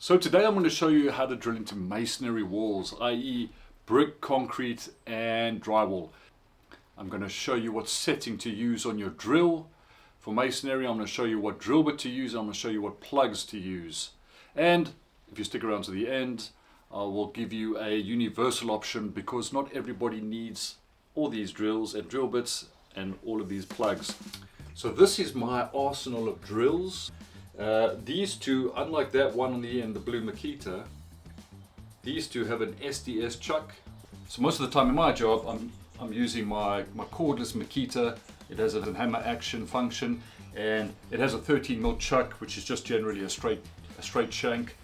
So today I'm going to show you how to drill into masonry walls, i.e. brick, concrete and drywall. I'm going to show you what setting to use on your drill. For masonry I'm going to show you what drill bit to use, and I'm going to show you what plugs to use. And if you stick around to the end, I will give you a universal option because not everybody needs all these drills and drill bits and all of these plugs. So this is my arsenal of drills. These two, unlike that one on the end, the blue Makita, these two have an SDS chuck. So most of the time in my job I'm using my cordless Makita. It has a hammer action function and it has a 13mm chuck, which is just generally a straight shank.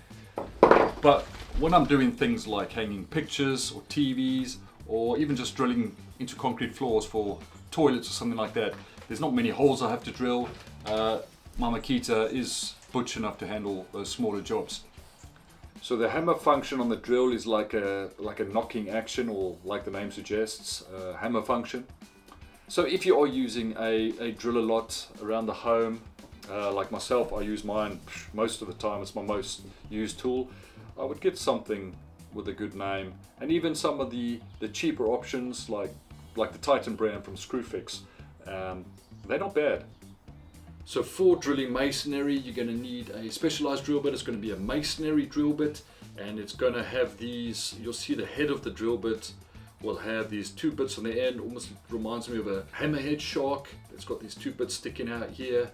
But when I'm doing things like hanging pictures or TVs or even just drilling into concrete floors for toilets or something like that, there's not many holes I have to drill. My Makita is butch enough to handle those smaller jobs. So the hammer function on the drill is like a knocking action, or like the name suggests, hammer function. So if you are using a drill a lot around the home, like myself, I use mine most of the time, it's my most used tool, I would get something with a good name. And even some of the cheaper options like the Titan brand from Screwfix, they're not bad. So for drilling masonry, you're going to need a specialized drill bit. It's going to be a masonry drill bit, and it's going to have these, you'll see the head of the drill bit will have these two bits on the end. Almost reminds me of a hammerhead shark. It's got these two bits sticking out here,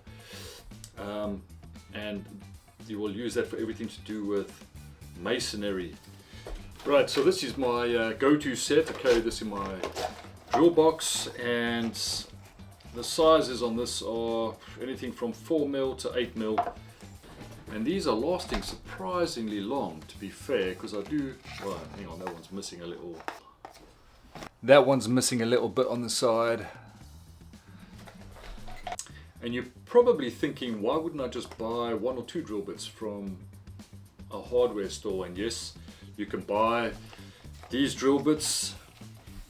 and you will use that for everything to do with masonry. Right, so this is my go-to set. I carry this in my drill box, and the sizes on this are anything from 4mm to 8mm, and these are lasting surprisingly long, to be fair, because I do, well, hang on, that one's missing a little. That one's missing a little bit on the side. And you're probably thinking, why wouldn't I just buy one or two drill bits from a hardware store? And yes, you can buy these drill bits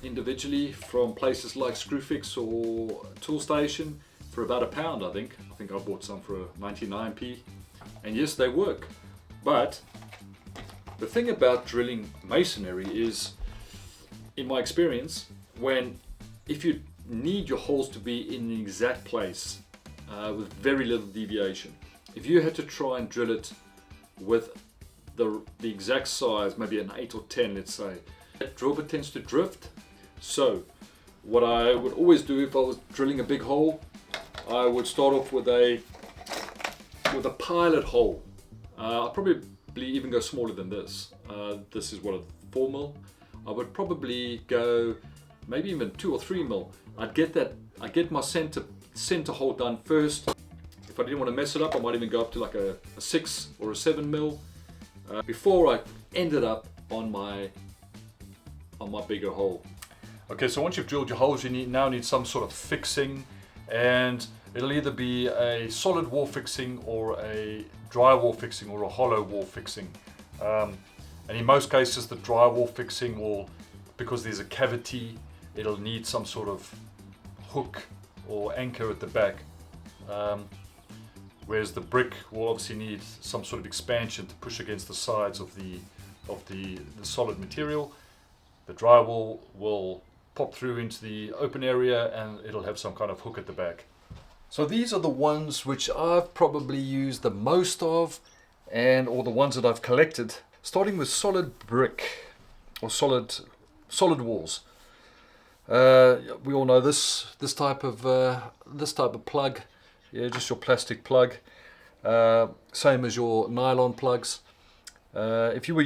individually from places like Screwfix or Toolstation for about £1, I think. I think I bought some for 99p. And yes, they work. But the thing about drilling masonry is, in my experience, if you need your holes to be in the exact place with very little deviation, if you had to try and drill it with the exact size, maybe an 8 or 10, let's say, that drill bit tends to drift. So what I would always do if I was drilling a big hole, I would start off with a pilot hole. I'll probably even go smaller than this. This is what, a 4mm. I would probably go maybe even 2 or 3mm. I'd get my center hole done first. If I didn't want to mess it up, I might even go up to like a 6 or a 7mm before I ended up on my bigger hole. Okay, so once you've drilled your holes, you now need some sort of fixing, and it'll either be a solid wall fixing or a drywall fixing or a hollow wall fixing. And in most cases the drywall fixing will, because there's a cavity, it'll need some sort of hook or anchor at the back. Whereas the brick will obviously need some sort of expansion to push against the sides of the solid material. The drywall will pop through into the open area and it'll have some kind of hook at the back. So these are the ones which I've probably used the most of, or the ones that I've collected. Starting with solid brick or solid walls. We all know this type of plug. Yeah, just your plastic plug. Same as your nylon plugs. If you were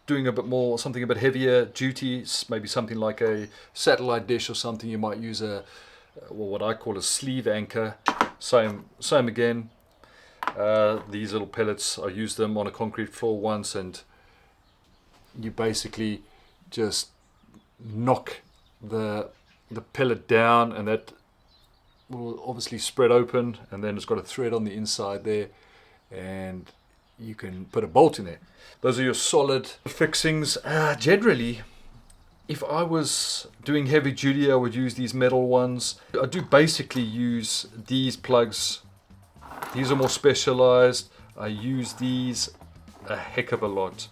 doing a bit more, something a bit heavier duty, maybe something like a satellite dish or something, you might use what I call a sleeve anchor. Same again. These little pellets, I used them on a concrete floor once, and you basically just knock the pellet down, and that will obviously spread open, and then it's got a thread on the inside there, and you can put a bolt in there. Those are your solid fixings. Generally, if I was doing heavy duty, I would use these metal ones. I do basically use these plugs. These are more specialized. I use these a heck of a lot.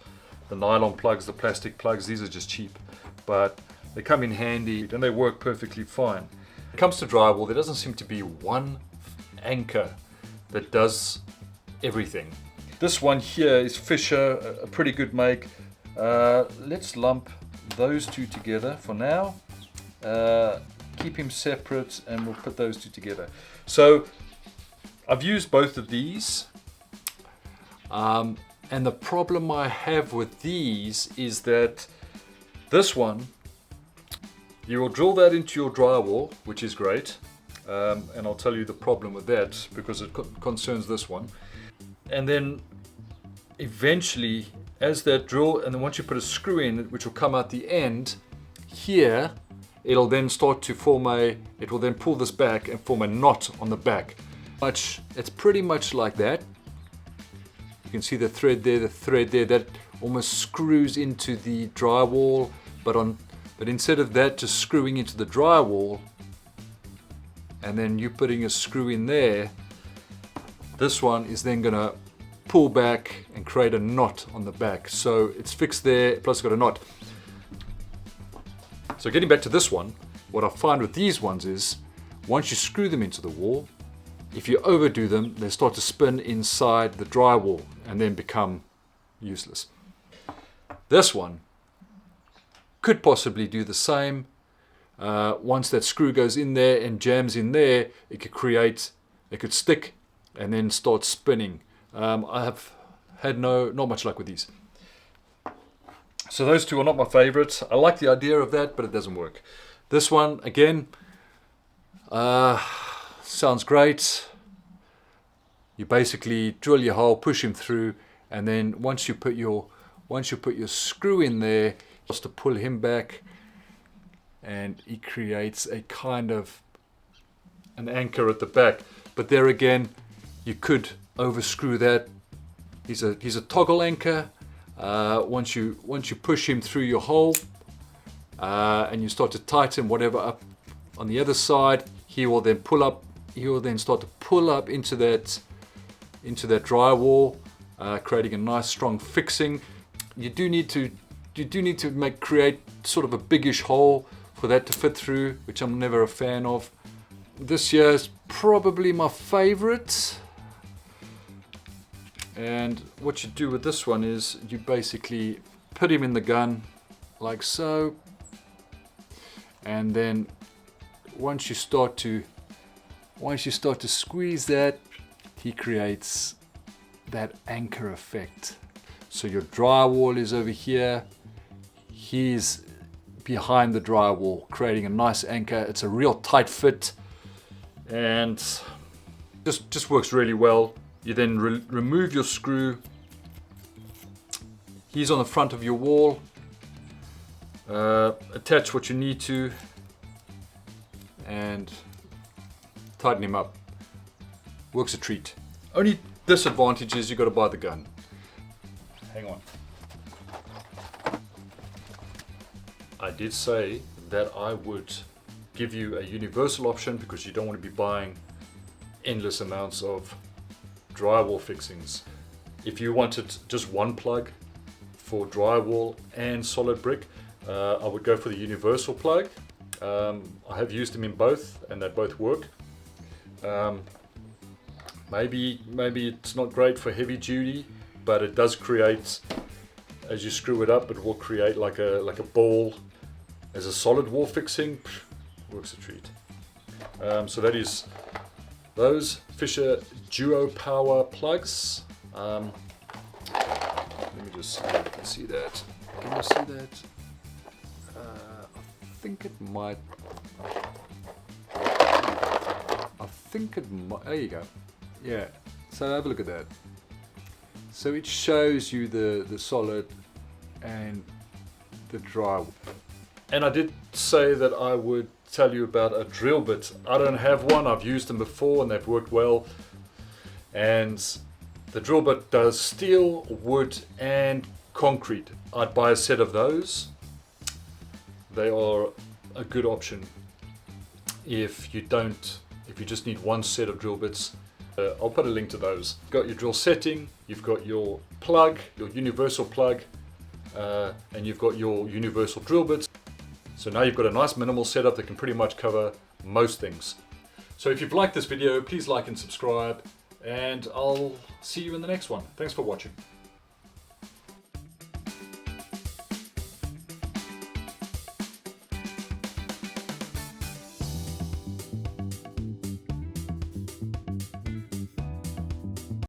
The nylon plugs, the plastic plugs, these are just cheap, but they come in handy and they work perfectly fine. When it comes to drywall, there doesn't seem to be one anchor that does everything. This one here is Fisher, a pretty good make. Let's lump those two together for now. Keep him separate and we'll put those two together. So I've used both of these. And the problem I have with these is that this one, you will drill that into your drywall, which is great. And I'll tell you the problem with that because it concerns this one. And then eventually, as that drill, and then once you put a screw in, which will come out the end, here, it'll then start to form it will then pull this back and form a knot on the back. It's pretty much like that. You can see the thread there, that almost screws into the drywall, but instead of that just screwing into the drywall, and then you putting a screw in there, this one is then gonna pull back and create a knot on the back. So it's fixed there, plus it's got a knot. So getting back to this one, what I find with these ones is, once you screw them into the wall, if you overdo them, they start to spin inside the drywall and then become useless. This one could possibly do the same. Once that screw goes in there and jams in there, it could stick and then start spinning. I have had not much luck with these. So those two are not my favorites. I like the idea of that, but it doesn't work. This one, again, sounds great. You basically drill your hole, push him through, and then once you put your screw in there, just to pull him back, and he creates a kind of an anchor at the back. But there again, you could overscrew that. He's a toggle anchor. Once you push him through your hole, and you start to tighten whatever up on the other side, he will then pull up. He will then start to pull up into that drywall, creating a nice strong fixing. You do need to create sort of a biggish hole for that to fit through, which I'm never a fan of. This year is probably my favorite. And what you do with this one is you basically put him in the gun like so, and then once you start to squeeze that, he creates that anchor effect. So your drywall is over here, he's behind the drywall, creating a nice anchor. It's a real tight fit and just works really well. You then remove your screw. He's on the front of your wall. Attach what you need to and tighten him up. Works a treat. Only disadvantage is you got to buy the gun. Hang on. I did say that I would give you a universal option because you don't want to be buying endless amounts of drywall fixings. If you wanted just one plug for drywall and solid brick, I would go for the universal plug. I have used them in both and they both work. Maybe it's not great for heavy duty, but it does create, as you screw it up, it will create like a ball as a solid wall fixing. Works a treat. So that is those Fisher Duo Power plugs. Let me just see if you can see that. Can you see that? I think it might. There you go. Yeah. So have a look at that. So it shows you the solid and the drywall. And I did say that I would tell you about a drill bit. I don't have one. I've used them before and they've worked well. And the drill bit does steel, wood and concrete. I'd buy a set of those. They are a good option if you just need one set of drill bits. I'll put a link to those. You've got your drill setting, you've got your plug, your universal plug, and you've got your universal drill bits. So now you've got a nice minimal setup that can pretty much cover most things. So if you've liked this video, please like and subscribe, and I'll see you in the next one. Thanks for watching.